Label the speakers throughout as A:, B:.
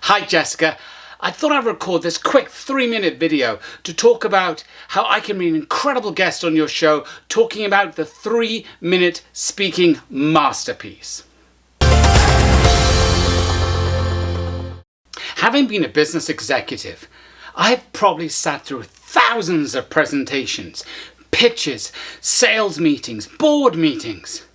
A: Hi Jessica, I thought I'd record this quick 3-minute video to talk about how I can be an incredible guest on your show talking about the 3-minute speaking masterpiece. Having been a business executive, I've probably sat through thousands of presentations, pitches, sales meetings, board meetings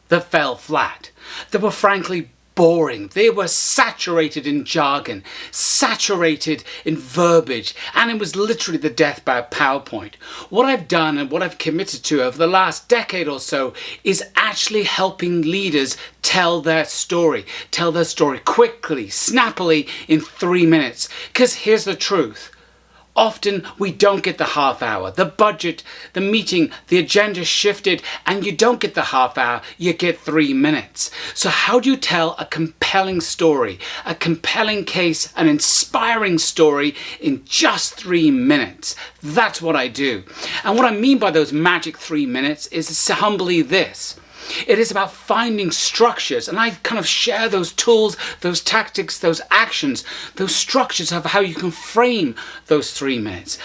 A: that fell flat, that were frankly boring. They were saturated in jargon, saturated in verbiage, and it was literally the death by PowerPoint. What I've done and what I've committed to over the last decade or so is actually helping leaders tell their story quickly, snappily, in 3 minutes. Because here's the truth. Often we don't get the half hour, the budget, the meeting, the agenda shifted, and you don't get the half hour, you get 3 minutes. So how do you tell a compelling story, a compelling case, an inspiring story in just 3 minutes? That's what I do. And what I mean by those magic 3 minutes is humbly this. It is about finding structures, and I kind of share those tools, those tactics, those actions, those structures of how you can frame those 3 minutes.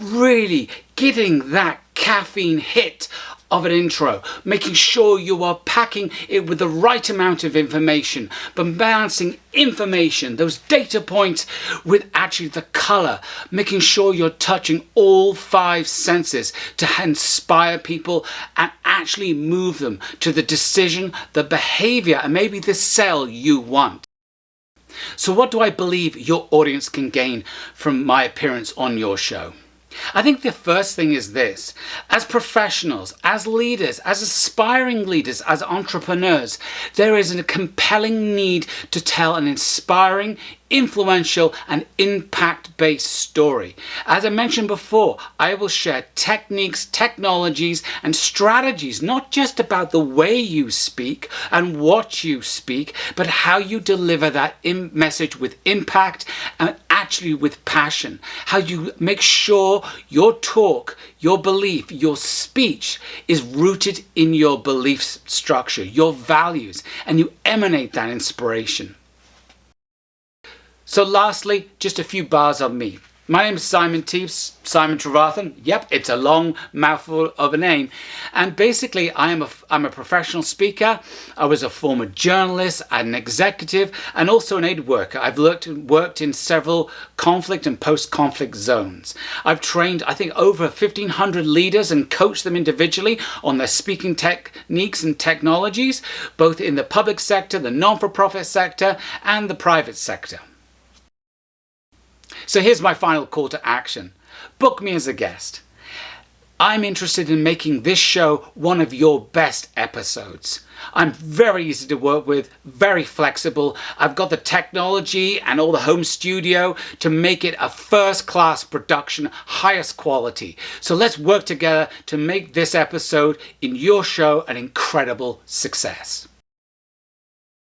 A: Really getting that caffeine hit of an intro, making sure you are packing it with the right amount of information, but balancing information, those data points, with actually the color, making sure you're touching all 5 senses to inspire people and actually move them to the decision, the behavior, and maybe the sell you want. So what do I believe your audience can gain from my appearance on your show? I think the first thing is this. As professionals, as leaders, as aspiring leaders, as entrepreneurs, there is a compelling need to tell an inspiring, influential, and impact-based story. As I mentioned before, I will share techniques, technologies, and strategies, not just about the way you speak and what you speak, but how you deliver that message with impact and actually with passion. How you make sure your talk, your belief, your speech is rooted in your belief structure, your values, and you emanate that inspiration. So lastly, just a few bars on me. My name is Simon Teeves, Simon Trevarthen. Yep, it's a long mouthful of a name. And basically, I'm a professional speaker. I was a former journalist, an executive, and also an aid worker. I've worked in several conflict and post-conflict zones. I've trained, I think, over 1,500 leaders and coached them individually on their speaking techniques and technologies, both in the public sector, the non-for-profit sector, and the private sector. So here's my final call to action. Book me as a guest. I'm interested in making this show one of your best episodes. I'm very easy to work with, very flexible. I've got the technology and all the home studio to make it a first-class production, highest quality. So let's work together to make this episode in your show an incredible success.